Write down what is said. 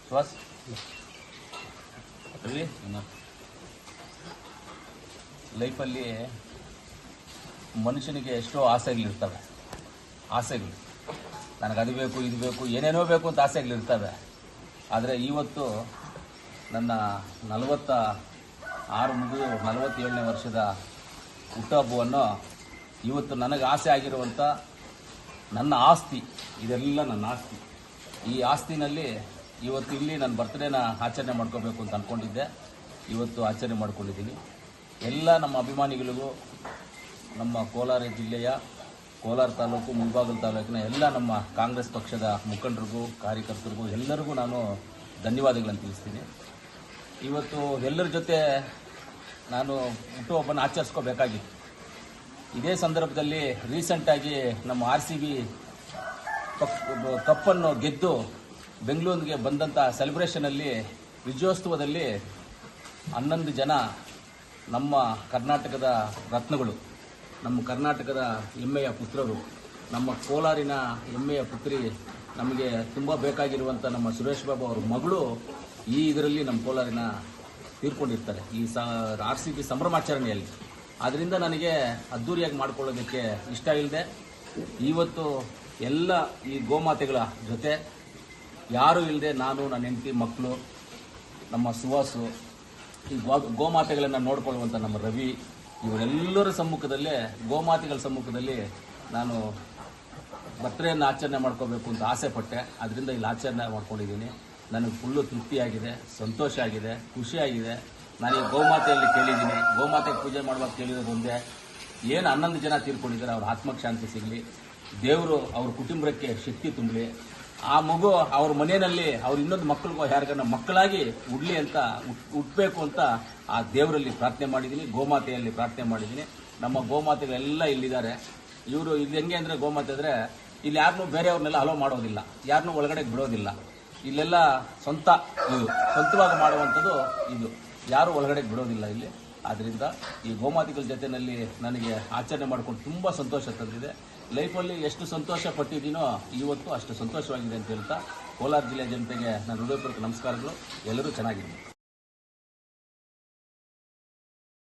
ಶ್ವಾಸ್ ಲೈಫಲ್ಲಿ ಮನುಷ್ಯನಿಗೆ ಎಷ್ಟೋ ಆಸೆಗಳಿರ್ತವೆ. ಆಸೆಗಳು ನನಗದು ಬೇಕು ಇದು ಬೇಕು ಏನೇನೋ ಬೇಕು ಅಂತ ಆಸೆಗಳಿರ್ತವೆ. ಆದರೆ ಇವತ್ತು ನನ್ನ 46 ಮುಗಿದು 47ನೇ ವರ್ಷದ ಹುಟ್ಟುಹಬ್ಬವನ್ನು ಇವತ್ತು ನನಗೆ ಆಸೆ ಆಗಿರುವಂಥ ನನ್ನ ಆಸ್ತಿ, ಇದೆಲ್ಲ ನನ್ನ ಆಸ್ತಿ. ಈ ಆಸ್ತಿನಲ್ಲಿ ಇವತ್ತು ಇಲ್ಲಿ ನನ್ನ ಬರ್ತ್ಡೇನ ಆಚರಣೆ ಮಾಡ್ಕೋಬೇಕು ಅಂತ ಅಂದ್ಕೊಂಡಿದ್ದೆ. ಇವತ್ತು ಆಚರಣೆ ಮಾಡ್ಕೊಂಡಿದ್ದೀನಿ. ಎಲ್ಲ ನಮ್ಮ ಅಭಿಮಾನಿಗಳಿಗೂ, ನಮ್ಮ ಕೋಲಾರ ಜಿಲ್ಲೆಯ ಕೋಲಾರ ತಾಲೂಕು, ಮುಳಬಾಗಿಲು ತಾಲೂಕಿನ ಎಲ್ಲ ನಮ್ಮ ಕಾಂಗ್ರೆಸ್ ಪಕ್ಷದ ಮುಖಂಡರಿಗೂ, ಕಾರ್ಯಕರ್ತರಿಗೂ ಎಲ್ಲರಿಗೂ ನಾನು ಧನ್ಯವಾದಗಳನ್ನು ತಿಳಿಸ್ತೀನಿ. ಇವತ್ತು ಎಲ್ಲರ ಜೊತೆ ನಾನು ಹುಟ್ಟುಹಬ್ಬನ ಆಚರಿಸ್ಕೋಬೇಕಾಗಿತ್ತು. ಇದೇ ಸಂದರ್ಭದಲ್ಲಿ ರೀಸೆಂಟಾಗಿ ನಮ್ಮ RCB ಕಪ್ಪನ್ನು ಗೆದ್ದು ಬೆಂಗಳೂರಿಗೆ ಬಂದಂಥ ಸೆಲೆಬ್ರೇಷನಲ್ಲಿ, ವಿಜಯೋತ್ಸವದಲ್ಲಿ 11 ಜನ ನಮ್ಮ ಕರ್ನಾಟಕದ ರತ್ನಗಳು, ನಮ್ಮ ಕರ್ನಾಟಕದ ಹೆಮ್ಮೆಯ ಪುತ್ರರು, ನಮ್ಮ ಕೋಲಾರಿನ ಹೆಮ್ಮೆಯ ಪುತ್ರಿ, ನಮಗೆ ತುಂಬ ಬೇಕಾಗಿರುವಂಥ ನಮ್ಮ ಸುರೇಶ್ ಬಾಬು ಅವ್ರ ಮಗಳು ಈ ಇದರಲ್ಲಿ ನಮ್ಮ ಕೋಲಾರಿನ ತೀರ್ಕೊಂಡಿರ್ತಾರೆ, ಈ RCB ಸಂಭ್ರಮಾಚರಣೆಯಲ್ಲಿ. ಆದ್ದರಿಂದ ನನಗೆ ಅದ್ಧೂರಿಯಾಗಿ ಮಾಡ್ಕೊಳ್ಳೋದಕ್ಕೆ ಇಷ್ಟ ಇಲ್ಲದೆ ಇವತ್ತು ಎಲ್ಲ ಈ ಗೋಮಾತೆಗಳ ಜೊತೆ ಯಾರೂ ಇಲ್ಲದೆ ನಾನು, ನನ್ನ ಹೆಂಡತಿ, ಮಕ್ಕಳು, ನಮ್ಮ ಸುವಾಸು, ಈ ಗೋಮಾತೆಗಳನ್ನು ನೋಡ್ಕೊಳ್ಳುವಂಥ ನಮ್ಮ ರವಿ, ಇವರೆಲ್ಲರ ಸಮ್ಮುಖದಲ್ಲೇ, ಗೋಮಾತೆಗಳ ಸಮ್ಮುಖದಲ್ಲಿ ನಾನು ಬರ್ತ್ಡೇಯನ್ನು ಆಚರಣೆ ಮಾಡ್ಕೋಬೇಕು ಅಂತ ಆಸೆ ಪಟ್ಟೆ. ಅದರಿಂದ ಇಲ್ಲಿ ಆಚರಣೆ ಮಾಡ್ಕೊಂಡಿದ್ದೀನಿ. ನನಗೆ ಫುಲ್ಲು ತೃಪ್ತಿಯಾಗಿದೆ, ಸಂತೋಷ ಆಗಿದೆ, ಖುಷಿಯಾಗಿದೆ. ನಾನು ಈ ಗೋಮಾತೆಯಲ್ಲಿ ಕೇಳಿದ್ದೀನಿ, ಗೋಮಾತೆಗೆ ಪೂಜೆ ಮಾಡುವಾಗ ಕೇಳಿರೋದು ಒಂದೇ, ಏನು 11 ಜನ ತೀರ್ಕೊಂಡಿದ್ದಾರೆ ಅವ್ರ ಆತ್ಮಕ್ಕೆ ಶಾಂತಿ ಸಿಗಲಿ, ದೇವರು ಅವ್ರ ಕುಟುಂಬಕ್ಕೆ ಶಕ್ತಿ ತುಂಬಲಿ, ಆ ಮಗು ಅವ್ರ ಮನೆಯಲ್ಲಿ ಅವ್ರ ಇನ್ನೊಂದು ಮಕ್ಕಳಿಗೂ ಯಾರಿಗಾನ ಮಕ್ಕಳಾಗಿ ಉಡ್ಲಿ ಅಂತ ಹುಟ್ಟಬೇಕು ಅಂತ ಆ ದೇವರಲ್ಲಿ ಪ್ರಾರ್ಥನೆ ಮಾಡಿದ್ದೀನಿ, ಗೋಮಾತೆಯಲ್ಲಿ ಪ್ರಾರ್ಥನೆ ಮಾಡಿದ್ದೀನಿ. ನಮ್ಮ ಗೋಮಾತೆಗಳೆಲ್ಲ ಇಲ್ಲಿದ್ದಾರೆ. ಇವರು ಇಲ್ಲಿ ಹೆಂಗೆ ಅಂದರೆ, ಗೋಮಾತೆ ಅಂದರೆ ಇಲ್ಲಿ ಯಾರನ್ನೂ ಬೇರೆಯವ್ರನ್ನೆಲ್ಲ ಅಲೋ ಮಾಡೋದಿಲ್ಲ, ಯಾರನ್ನೂ ಒಳಗಡೆ ಬಿಡೋದಿಲ್ಲ. ಇಲ್ಲೆಲ್ಲ ಸ್ವಂತವಾಗಿ ಮಾಡುವಂಥದ್ದು ಇದು, ಯಾರೂ ಒಳಗಡೆ ಬಿಡೋದಿಲ್ಲ ಇಲ್ಲಿ. ಆದ್ದರಿಂದ ಈ ಗೋಮಾತೆಗಳ ಜೊತೆಯಲ್ಲಿ ನನಗೆ ಆಚರಣೆ ಮಾಡ್ಕೊಂಡು ತುಂಬ ಸಂತೋಷ ತಂದಿದೆ. ಲೈಫಲ್ಲಿ ಎಷ್ಟು ಸಂತೋಷ ಪಟ್ಟಿದ್ದೀನೋ ಇವತ್ತು ಅಷ್ಟು ಸಂತೋಷವಾಗಿದೆ ಅಂತ ಹೇಳ್ತಾ, ಕೋಲಾರ ಜಿಲ್ಲೆ ಜನತೆಗೆ ನನ್ನ ಹೃದಯಪೂರ್ವಕ ನಮಸ್ಕಾರಗಳು. ಎಲ್ಲರೂ ಚೆನ್ನಾಗಿದ್ದೀನಿ.